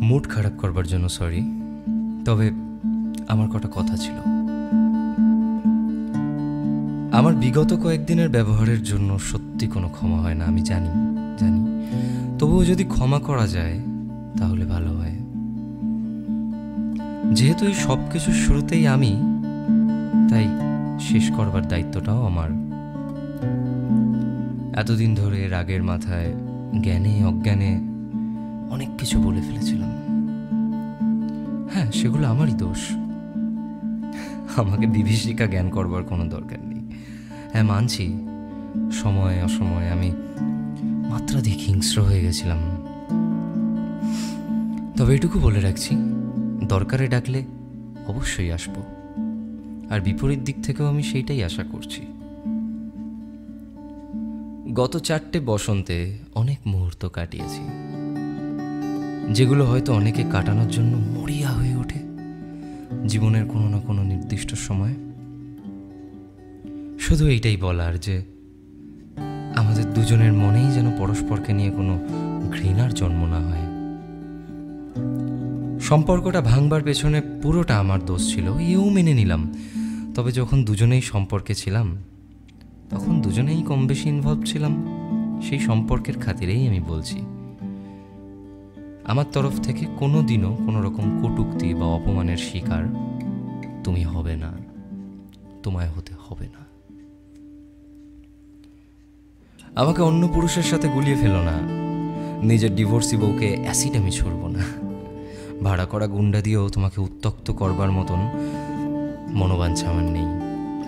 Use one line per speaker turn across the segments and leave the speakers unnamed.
Mood খারাপ করবার জন্য সরি, তবে আমার কটা কথা ছিল। আমার বিগত কয়েকদিনের ব্যবহারের জন্য সত্যি কোনো ক্ষমা হয় না, আমি জানি, তবুও যদি ক্ষমা করা যায় তাহলে ভালো হয়। যেহেতু এই সব কিছুর শুরুতেই আমি, তাই শেষ করবার দায়িত্বটাও আমার। এতদিন ধরে রাগের মাথায় জ্ঞানে অজ্ঞানে অনেক কিছু বলে ফেলেছিলাম। হ্যাঁ, সেগুলো আমারই দোষ। আমাকে বিভীষিকা জ্ঞান করবার কোনো দরকার নেই। হ্যাঁ, মানছি সময় অসময়ে আমি মাত্রাধিক হিংস্র হয়ে গেছিলাম। তবে এটুকু বলে রাখছি, দরকারে ডাকলে অবশ্যই আসবো, আর বিপরীত দিক থেকেও আমি সেইটাই আশা করছি। গত 4টে বসন্তে অনেক মুহূর্ত কাটিয়েছি, যেগুলো হয়তো অনেকে কাটানোর জন্য মরিয়া হয়ে ওঠে জীবনের কোনো না কোনো নির্দিষ্ট সময়। শুধু এইটাই বলার যে আমাদের দুজনের মনেই যেন পরস্পরকে নিয়ে কোনো ঘৃণার জন্ম না হয়। সম্পর্কটা ভাঙবার পেছনে পুরোটা আমার দোষ ছিল, এও মেনে নিলাম। তবে যখন দুজনেই সম্পর্কে ছিলাম, তখন দুজনেই কম বেশি ইনভলভ ছিলাম। সেই সম্পর্কের খাতিরেই আমি বলছি, আমার তরফ থেকে কোনো দিনও কোনো রকম কটূক্তি বা অপমানের শিকার তুমি হবে না, তোমায় হতে হবে না। আমাকে অন্য পুরুষের সাথে গুলিয়ে ফেলো না। নিজের ডিভোর্সি বউকে অ্যাসিড আমি ছুড়ব না। ভাড়া করা গুন্ডা দিয়েও তোমাকে উত্ত্যক্ত করবার মতন মনোবাঞ্ছা আমার নেই,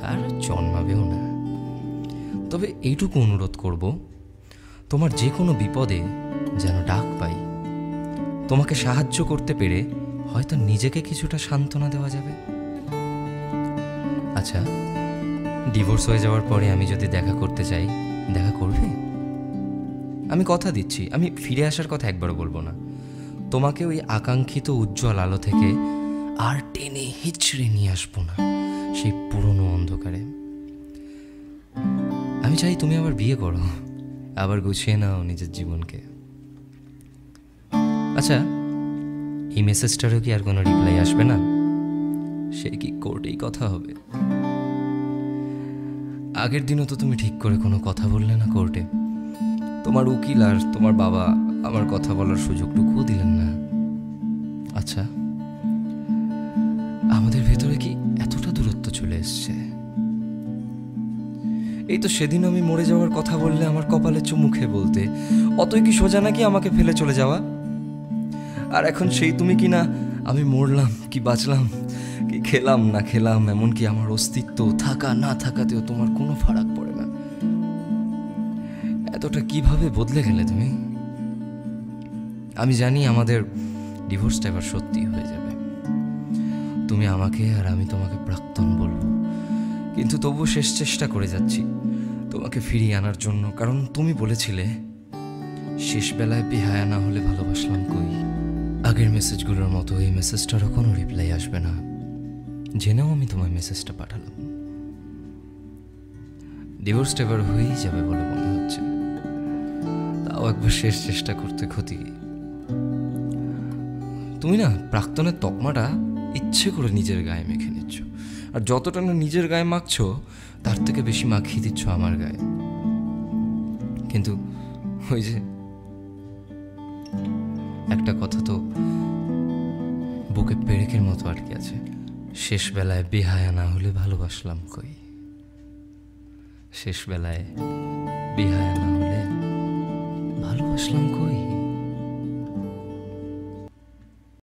আর জন্মাবেও না। তবে এইটুকু অনুরোধ করব, তোমার যে কোনো বিপদে যেন ডাক পাই। তোমাকে সাহায্য করতে পেরে হয়তো নিজেকে কিছুটা সান্ত্বনা দেওয়া যাবে। আচ্ছা, ডিভোর্স হয়ে যাওয়ার পরে আমি যদি দেখা করতে চাই, দেখা করবে? আমি কথা দিচ্ছি, আমি ফিরে আসার কথা একবারও বলবো না। তোমাকে ওই আকাঙ্ক্ষিত উজ্জ্বল আলো থেকে আর টেনে হিচড়ে নিয়ে আসবো না সেই পুরনো অন্ধকারে। আমি চাই তুমি আবার বিয়ে করো, আবার গুছিয়ে নাও নিজের জীবনকে। আচ্ছা, এই মেসেজটারও কি আর কোনো রিপ্লাই আসবে না? সে কি কোর্টেই কথা হবে? আগের দিনও তো তুমি ঠিক করে কোনো কথা বললে না কোর্টে। তোমার উকিল আর তোমার বাবা আমার কথা বলার সুযোগটুকুও দিলেন না। আচ্ছা, আমাদের ভেতরে কি এতটা দূরত্ব চলে এসছে? এই তো সেদিন আমি মরে যাওয়ার কথা বললে আমার কপালে চুমু খেয়ে বলতে, অতই কি সোজা নাকি আমাকে ফেলে চলে যাওয়া? আর এখন সেই তুমি কি না আমি মরলাম কি বাঁচলাম, কি খেলাম না খেলাম, এমনকি আমার অস্তিত্ব থাকা না থাকাতেও তোমার কোনো ফারাক পড়ে না। এতটা কিভাবে বদলে গেলে তুমি? আমি জানি আমাদের ডিভোর্সটা এবার সত্যি হয়ে যাবে। তুমি আমাকে আর আমি তোমাকে প্রাক্তন বলবো, কিন্তু তবুও শেষ চেষ্টা করে যাচ্ছি তোমাকে ফিরিয়ে আনার জন্য। কারণ তুমি বলেছিলে, শেষ বেলায় বেহায়া না হলে ভালোবাসলাম কই। আগের মেসেজগুলোর মতো এই মেসেজটারও কোনো রিপ্লাই আসবে না, জেনেও আমি তোমার মেসেজটা পাঠালাম। ডিভোর্সটা এবার হয়েই যাবে বলে মনে হচ্ছে, তাও একবার শেষ চেষ্টা করতে ক্ষতি কি? তুমি না প্রাক্তনের তকমাটা ইচ্ছে করে নিজের গায়ে মেখে নিচ্ছ, আর যতটা না নিজের গায়ে মাখছ তার থেকে বেশি মাখিয়ে দিচ্ছ আমার গায়ে। কিন্তু ওই যে একটা কথা তো বুকে পেরেকের মতো আটকে আছে, শেষ বেলায় বেহায়া না হলে ভালোবাসলাম কই। শেষ বেলায় বেহায়া না হলে ভালোবাসলাম কই।